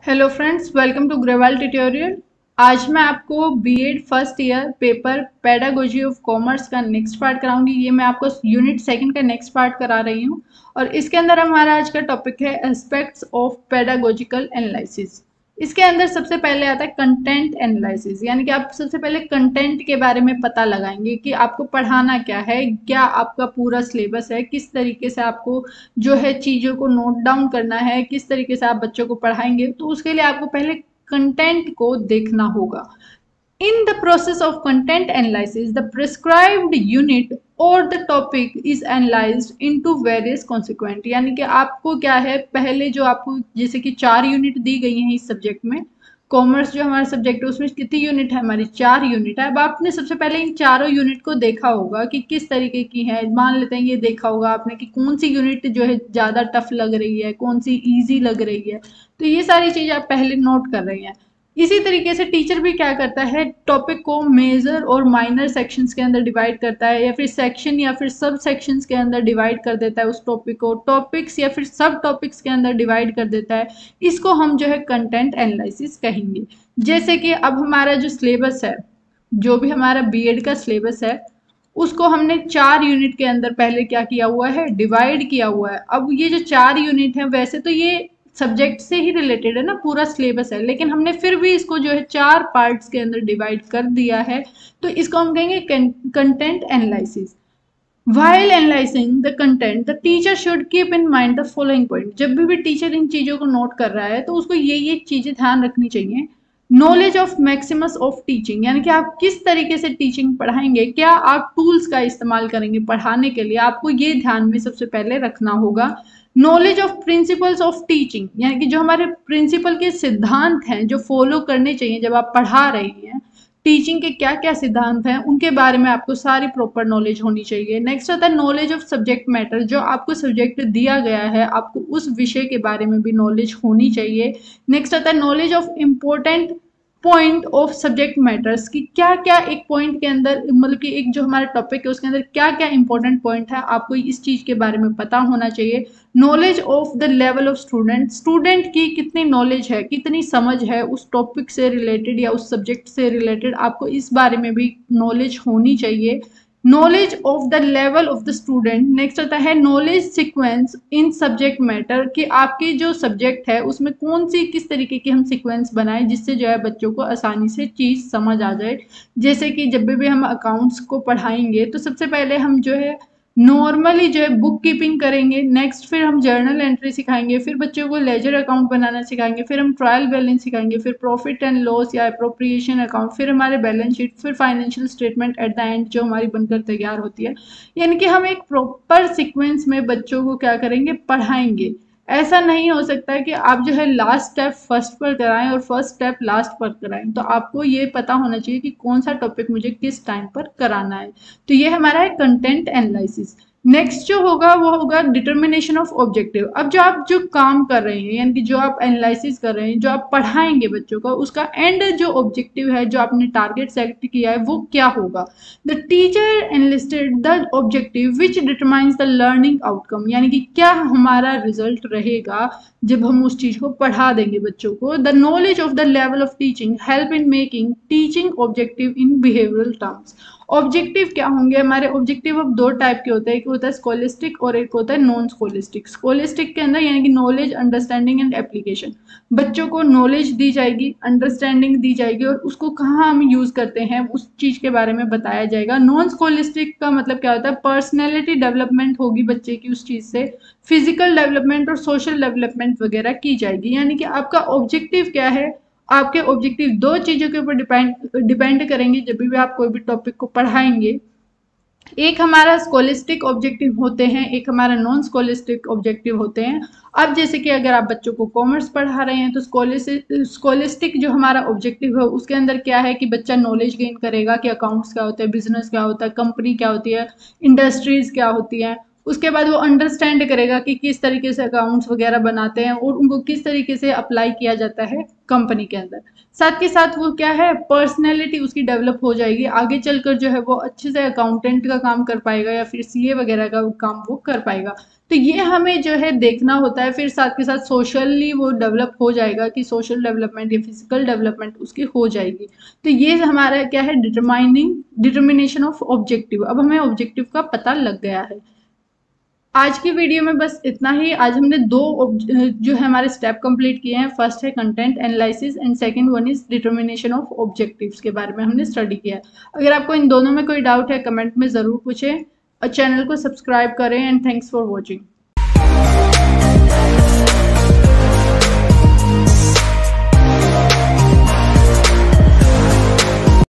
Hello friends, welcome to Grewal tutorial. आज मैं आपको B Ed first year paper pedagogy of commerce का नेक्स्ट पार्ट कराऊंगी। ये मैं आपको यूनिट सेकंड का नेक्स्ट पार्ट करा रही हूँ और इसके अंदर हमारा आज का टॉपिक है एस्पेक्ट्स ऑफ पेडागोजिकल एनालिसिस। इसके अंदर सबसे पहले आता है कंटेंट एनालिसिस, यानी कि आप सबसे पहले कंटेंट के बारे में पता लगाएंगे कि आपको पढ़ाना क्या है, क्या आपका पूरा सिलेबस है, किस तरीके से आपको जो है चीज़ों को नोट डाउन करना है, किस तरीके से आप बच्चों को पढ़ाएंगे। तो उसके लिए आपको पहले कंटेंट को देखना होगा। In the process of content analysis, the prescribed unit or the topic is analyzed into various consequent। यानी कि आपको क्या है, पहले जो आपको जैसे कि 4 यूनिट दी गई हैं इस सब्जेक्ट में, कॉमर्स जो हमारा सब्जेक्ट है उसमें कितनी यूनिट है, हमारी 4 यूनिट है। अब आपने सबसे पहले इन चारों यूनिट को देखा होगा कि किस तरीके की है। मान लेते हैं ये देखा होगा आपने कि कौन सी यूनिट जो है ज़्यादा टफ लग रही है, कौन सी ईजी लग रही है। तो ये सारी चीज़ आप पहले नोट कर रही हैं। इसी तरीके से टीचर भी क्या करता है, टॉपिक को मेजर और माइनर सेक्शंस के अंदर डिवाइड करता है, या फिर सेक्शन या फिर सब सेक्शंस के अंदर डिवाइड कर देता है उस टॉपिक को, टॉपिक्स या फिर सब टॉपिक्स के अंदर डिवाइड कर देता है। इसको हम जो है कंटेंट एनालिसिस कहेंगे। जैसे कि अब हमारा जो सिलेबस है, जो भी हमारा बीएड का सिलेबस है, उसको हमने 4 यूनिट के अंदर पहले क्या किया हुआ है, डिवाइड किया हुआ है। अब ये जो 4 यूनिट है, वैसे तो ये सब्जेक्ट से ही रिलेटेड है ना, पूरा सिलेबस है, लेकिन हमने फिर भी इसको जो है 4 पार्ट्स के अंदर डिवाइड कर दिया है। तो इसको हम कहेंगे content analysis. While analyzing the content, the teacher should keep in mind the following point। जब भी टीचर इन चीज़ों को नोट कर रहा है तो उसको ये चीज़ें ध्यान रखनी चाहिए। Knowledge of Maximus of teaching, यानी कि आप किस तरीके से टीचिंग पढ़ाएंगे, क्या आप टूल्स का इस्तेमाल करेंगे पढ़ाने के लिए, आपको ये ध्यान में सबसे पहले रखना होगा। Knowledge of principles of teaching, यानी कि जो हमारे प्रिंसिपल के सिद्धांत हैं जो फॉलो करने चाहिए जब आप पढ़ा रहे हैं, टीचिंग के क्या क्या सिद्धांत हैं उनके बारे में आपको सारी प्रॉपर नॉलेज होनी चाहिए। नेक्स्ट आता है नॉलेज ऑफ सब्जेक्ट मैटर, जो आपको सब्जेक्ट दिया गया है आपको उस विषय के बारे में भी नॉलेज होनी चाहिए। नेक्स्ट आता है knowledge of important point of subject matters, कि क्या क्या एक पॉइंट के अंदर, मतलब कि एक जो हमारा टॉपिक है उसके अंदर क्या क्या इंपॉर्टेंट पॉइंट है, आपको इस चीज़ के बारे में पता होना चाहिए। Knowledge of the level of student, student की कितनी नॉलेज है, कितनी समझ है उस टॉपिक से रिलेटेड या उस सब्जेक्ट से रिलेटेड, आपको इस बारे में भी नॉलेज होनी चाहिए। Knowledge of the level of the student. Next आता है knowledge sequence in subject matter, कि आपके जो सब्जेक्ट है उसमें कौन सी किस तरीके की हम सीक्वेंस बनाएं जिससे जो है बच्चों को आसानी से चीज़ समझ आ जाए। जैसे कि जब भी हम अकाउंट्स को पढ़ाएंगे तो सबसे पहले हम जो है नॉर्मली जो है बुक कीपिंग करेंगे, नेक्स्ट फिर हम जर्नल एंट्री सिखाएंगे, फिर बच्चों को लेजर अकाउंट बनाना सिखाएंगे, फिर हम ट्रायल बैलेंस सिखाएंगे, फिर प्रॉफिट एंड लॉस या अप्रोप्रिएशन अकाउंट, फिर हमारे बैलेंस शीट, फिर financial statement at the end जो हमारी बनकर तैयार होती है। यानी कि हम एक प्रॉपर सीक्वेंस में बच्चों को क्या करेंगे, पढ़ाएंगे। ऐसा नहीं हो सकता है कि आप जो है लास्ट स्टेप फर्स्ट पर कराएं और फर्स्ट स्टेप लास्ट पर कराएं। तो आपको ये पता होना चाहिए कि कौन सा टॉपिक मुझे किस टाइम पर कराना है। तो ये हमारा है कंटेंट एनालिसिस। नेक्स्ट जो होगा वो होगा डिटर्मिनेशन ऑफ ऑब्जेक्टिव। अब जो आप जो काम कर रहे हैं, यानी कि जो आप एनालिसिस कर रहे हैं, जो आप पढ़ाएंगे बच्चों को, उसका एंड जो ऑब्जेक्टिव है, जो आपने टारगेट सेट किया है, वो क्या होगा। The teacher enlisted the objective which determines the learning outcome, यानी कि क्या हमारा रिजल्ट रहेगा जब हम उस चीज़ को पढ़ा देंगे बच्चों को। The knowledge of the level of teaching help in making teaching objective in behavioural terms. Objective क्या होंगे हमारे, ऑब्जेक्टिव अब 2 टाइप के होते हैं, एक होता है स्कोलिस्टिक और एक होता है नॉन स्कोलिस्टिक। स्कोलिस्टिक के अंदर यानी कि नॉलेज, अंडरस्टैंडिंग एंड एप्लीकेशन, बच्चों को नॉलेज दी जाएगी, अंडरस्टैंडिंग दी जाएगी और उसको कहाँ हम यूज़ करते हैं उस चीज़ के बारे में बताया जाएगा। नॉन स्कोलिस्टिक का मतलब क्या होता है, पर्सनैलिटी डेवलपमेंट होगी बच्चे की उस चीज़ से, फिजिकल डेवलपमेंट और सोशल डेवलपमेंट वगैरह की जाएगी। यानी कि आपका ऑब्जेक्टिव क्या है, आपके ऑब्जेक्टिव 2 चीज़ों के ऊपर डिपेंड करेंगे जब भी आप कोई भी टॉपिक को पढ़ाएंगे। एक हमारा स्कोलिस्टिक ऑब्जेक्टिव होते हैं, एक हमारा नॉन स्कोलिस्टिक ऑब्जेक्टिव होते हैं। अब जैसे कि अगर आप बच्चों को कॉमर्स पढ़ा रहे हैं तो स्कोलिस्टिक जो हमारा ऑब्जेक्टिव है उसके अंदर क्या है कि बच्चा नॉलेज गेन करेगा कि अकाउंट्स क्या होता है, बिजनेस क्या होता है, कंपनी क्या होती है, इंडस्ट्रीज क्या होती हैं। उसके बाद वो अंडरस्टैंड करेगा कि किस तरीके से अकाउंट्स वगैरह बनाते हैं और उनको किस तरीके से अप्लाई किया जाता है कंपनी के अंदर। साथ के साथ वो क्या है, पर्सनैलिटी उसकी डेवलप हो जाएगी, आगे चलकर जो है वो अच्छे से अकाउंटेंट का काम कर पाएगा या फिर सीए वगैरह का काम वो कर पाएगा। तो ये हमें जो है देखना होता है, फिर साथ के साथ सोशली वो डेवलप हो जाएगा कि सोशल डेवलपमेंट या फिजिकल डेवलपमेंट उसकी हो जाएगी। तो ये हमारा क्या है, डिटर्मिनेशन ऑफ ऑब्जेक्टिव। अब हमें ऑब्जेक्टिव का पता लग गया है। आज की वीडियो में बस इतना ही। आज हमने जो है हमारे स्टेप कंप्लीट किए हैं। फर्स्ट है content analysis and second one is determination of objectives के बारे में हमने स्टडी किया है। अगर आपको इन दोनों में कोई डाउट है कमेंट में ज़रूर पूछें और चैनल को सब्सक्राइब करें। And thanks for watching.